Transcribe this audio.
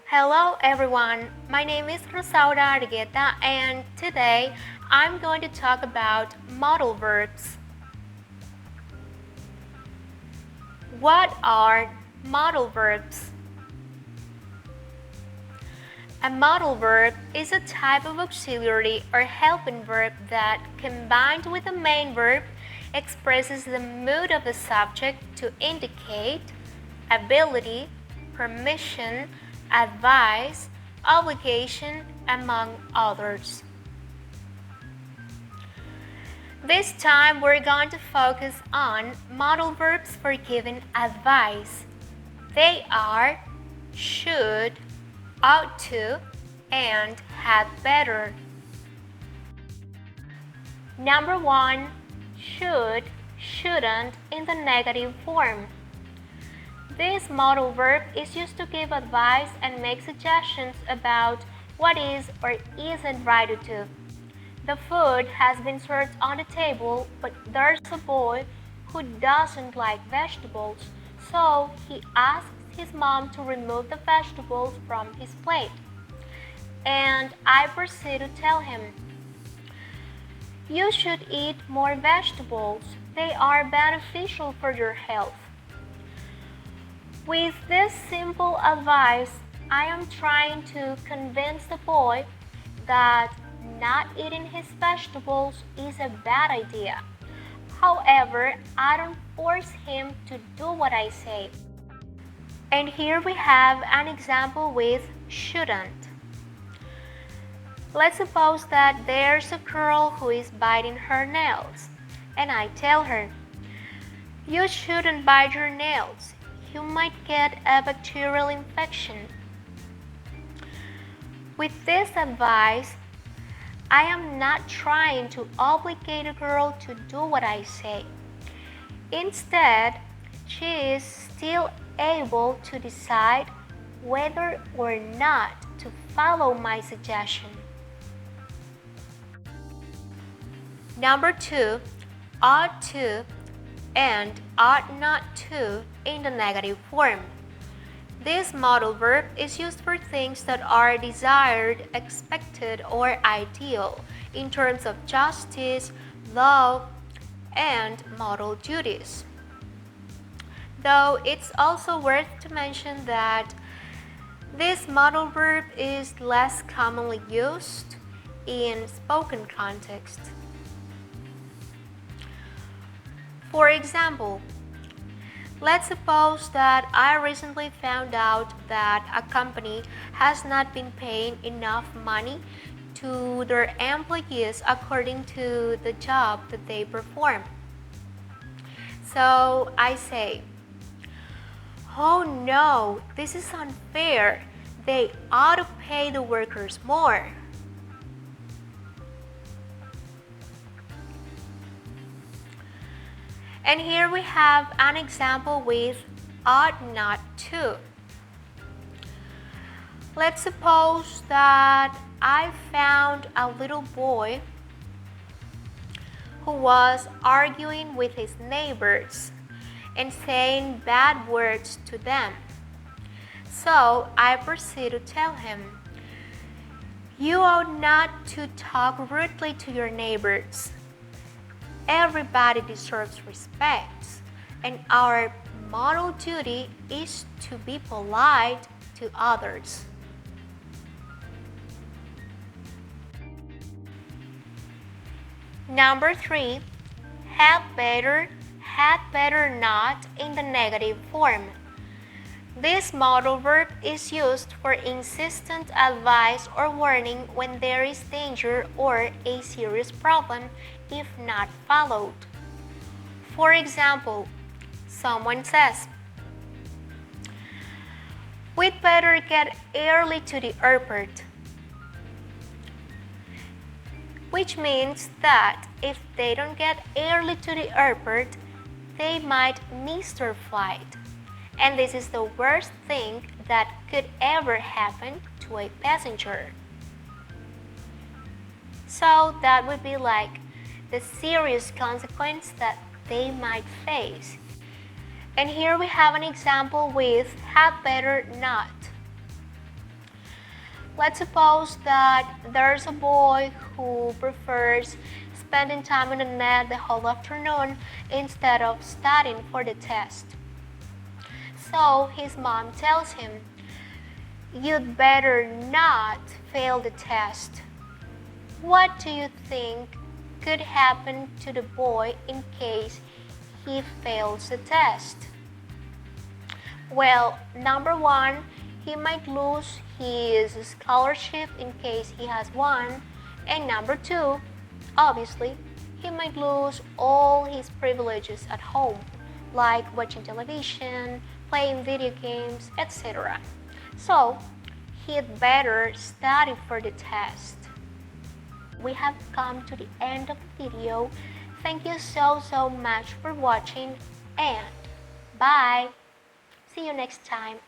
Hello everyone, my name is Rosaura Argueta and today I'm going to talk about modal verbs. What are modal verbs? A modal verb is a type of auxiliary or helping verb that, combined with the main verb, expresses the mood of the subject to indicate ability, permission, advice, obligation, among others. This time we're going to focus on modal verbs for giving advice. They are should, ought to, and had better. Number 1. Should, shouldn't in the negative form. This modal verb is used to give advice and make suggestions about what is or isn't right to do. The food has been served on the table, but there's a boy who doesn't like vegetables, so he asks his mom to remove the vegetables from his plate. And I proceed to tell him, "You should eat more vegetables. They are beneficial for your health." With this simple advice, I am trying to convince the boy that not eating his vegetables is a bad idea. However, I don't force him to do what I say. And here we have an example with shouldn't. Let's suppose that there's a girl who is biting her nails, and I tell her, "You shouldn't bite your nails. You might get a bacterial infection." With this advice, I am not trying to obligate a girl to do what I say. Instead, she is still able to decide whether or not to follow my suggestion. Number 2, ought to and ought not to in the negative form. This modal verb is used for things that are desired, expected, or ideal in terms of justice, law, and moral duties. Though it's also worth to mention that this modal verb is less commonly used in spoken context. For example, let's suppose that I recently found out that a company has not been paying enough money to their employees according to the job that they perform. So I say, "Oh no, this is unfair. They ought to pay the workers more." And here we have an example with ought not to. Let's suppose that I found a little boy who was arguing with his neighbors and saying bad words to them. So I proceed to tell him, "You ought not to talk rudely to your neighbors. Everybody deserves respect, and our moral duty is to be polite to others." Number 3, had better not in the negative form. This modal verb is used for insistent advice or warning when there is danger or a serious problem if not followed. For example, someone says, "We'd better get early to the airport," which means that if they don't get early to the airport, they might miss their flight. And this is the worst thing that could ever happen to a passenger. So that would be like the serious consequence that they might face. And here we have an example with had better not. Let's suppose that there's a boy who prefers spending time on the net the whole afternoon instead of studying for the test. So his mom tells him, "You'd better not fail the test." What do you think could happen to the boy in case he fails the test? Well, number one, he might lose his scholarship in case he has one. And number two, obviously, he might lose all his privileges at home, like watching television, playing video games, etc. So, he'd better study for the test. We have come to the end of the video. Thank you so much for watching, and bye! See you next time.